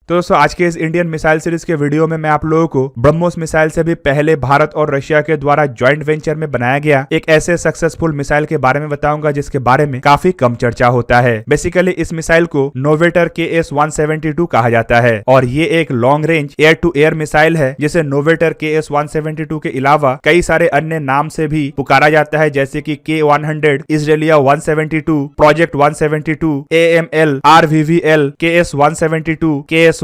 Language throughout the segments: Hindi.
तो दोस्तों आज के इस इंडियन मिसाइल सीरीज के वीडियो में मैं आप लोगों को ब्रह्मोस मिसाइल से भी पहले भारत और रशिया के द्वारा ज्वाइंट वेंचर में बनाया गया एक ऐसे सक्सेसफुल मिसाइल के बारे में बताऊंगा जिसके बारे में काफी कम चर्चा होता है। बेसिकली इस मिसाइल को नोवेटर KS-172 कहा जाता है और ये एक long range air to air missile है जिसे नोवेटर KS-172 के अलावा कई सारे अन्य नाम से भी पुकारा जाता है, जैसे कि K-100, इजराइलिया 172, project 172, AML, RVVL, KS-172, KS-1,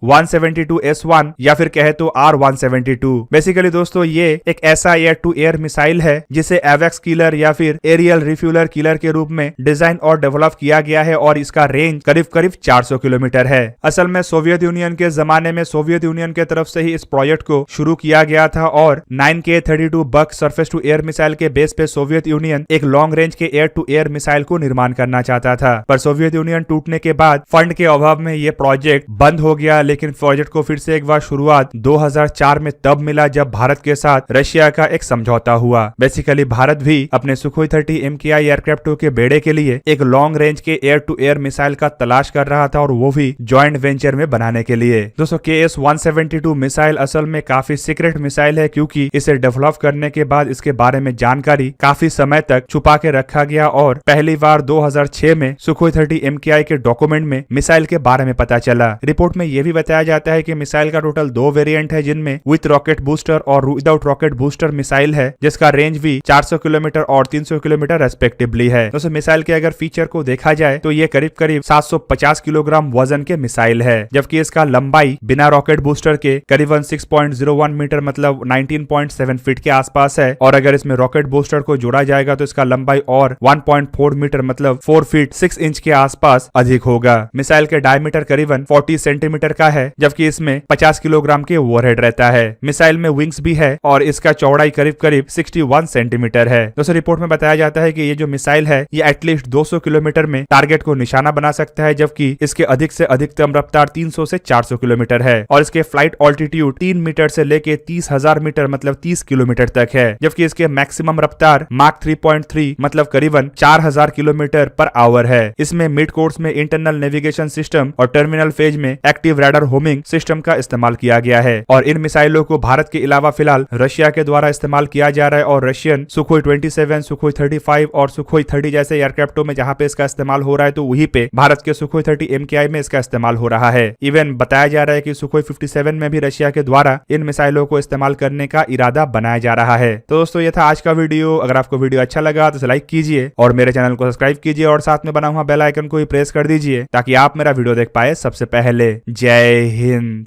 172S1 या फिर कहे तो R-172। बेसिकली दोस्तों ये एक ऐसा एयर टू एयर मिसाइल है जिसे एवेक्स किलर या फिर एरियल रिफ्यूलर किलर के रूप में डिजाइन और डेवलप किया गया है और इसका रेंज करीब करीब 400 किलोमीटर है। असल में सोवियत यूनियन के जमाने में सोवियत यूनियन के तरफ से ही इस प्रोजेक्ट को शुरू किया गया था और 9K-32 Buk surface to air missile के बेस पे सोवियत यूनियन एक लॉन्ग रेंज के एयर टू एयर मिसाइल को निर्माण करना चाहता था, पर सोवियत यूनियन टूटने के बाद फंड के अभाव में ये प्रोजेक्ट बंद हो गया। लेकिन प्रोजेक्ट को फिर से एक बार शुरुआत 2004 में तब मिला जब भारत के साथ रशिया का एक समझौता हुआ। बेसिकली भारत भी अपने सुखोई 30 MKI एयरक्राफ्ट के बेड़े के लिए एक लॉन्ग रेंज के एयर टू एयर मिसाइल का तलाश कर रहा था और वो भी ज्वाइंट वेंचर में बनाने के लिए। दोस्तों KS-172 मिसाइल असल में काफी सीक्रेट मिसाइल है क्योंकि इसे डेवलप करने के बाद इसके बारे में जानकारी काफी समय तक छुपा के रखा गया और पहली बार 2006 में सुखोई 30 MKI के डॉक्यूमेंट में मिसाइल के बारे में पता चला। रिपोर्ट में यह भी बताया जाता है कि मिसाइल का टोटल 2 वेरिएंट है जिनमें विद रॉकेट बूस्टर और विदाउट रॉकेट बूस्टर मिसाइल है जिसका रेंज भी 400 किलोमीटर और 300 किलोमीटर रेस्पेक्टिवली है। दोस्तों मिसाइल के अगर फीचर को देखा जाए तो ये करीब करीब 750 किलोग्राम वजन के मिसाइल है, जबकि इसका लंबाई बिना रॉकेट बूस्टर के करीबन 6.01 मीटर मतलब 19.7 फीट के आसपास है और अगर इसमें रॉकेट बूस्टर को जोड़ा जाएगा तो इसका लंबाई और 1.4 मीटर मतलब 4 फीट 6 इंच के आसपास अधिक होगा। मिसाइल के डायमीटर करीबन 40 सेंटीमीटर का है जबकि इसमें 50 किलोग्राम के वॉरहेड रहता है। मिसाइल में विंग्स भी है और इसका चौड़ाई करीब करीब 61 सेंटीमीटर है। दोस्तों रिपोर्ट में बताया जाता है कि ये जो मिसाइल है ये एटलीस्ट 200 किलोमीटर में टारगेट को निशाना बना सकता है, जबकि इसके अधिक से अधिकतम रफ्तार 300 से 400 किलोमीटर है और इसके फ्लाइट ऑल्टीट्यूड 3 मीटर से लेके 30,000 मीटर मतलब 30 किलोमीटर तक है, जबकि इसके मैक्सिमम रफ्तार माक 3.3 मतलब करीबन 4000 किलोमीटर पर आवर है। इसमें मिड कोर्स में इंटरनल नेविगेशन सिस्टम और टर्मिनल फेज में एक्टिव रडार होमिंग सिस्टम का इस्तेमाल किया गया है और इन मिसाइलों को भारत के अलावा फिलहाल रशिया के द्वारा इस्तेमाल किया जा रहा है और रशियन सुखोई 27, सुखोई 35 और सुखोई 30 जैसे एयरक्राफ्टों में जहां पे इसका इस्तेमाल हो रहा है तो वहीं पे भारत के सुखोई 30 MKI में इसका इस्तेमाल हो रहा है। इवन बताया जा रहा है कि सुखोई 57 में भी रशिया के द्वारा इन मिसाइलों को इस्तेमाल करने का इरादा बनाया जा रहा है। तो दोस्तों ये था आज का वीडियो। अगर आपको वीडियो अच्छा लगा तो लाइक कीजिए और मेरे चैनल को सब्सक्राइब कीजिए और साथ में बना हुआ बेल आइकन को भी प्रेस कर दीजिए ताकि आप मेरा वीडियो देख पाए सबसे पहले। जय हिंद।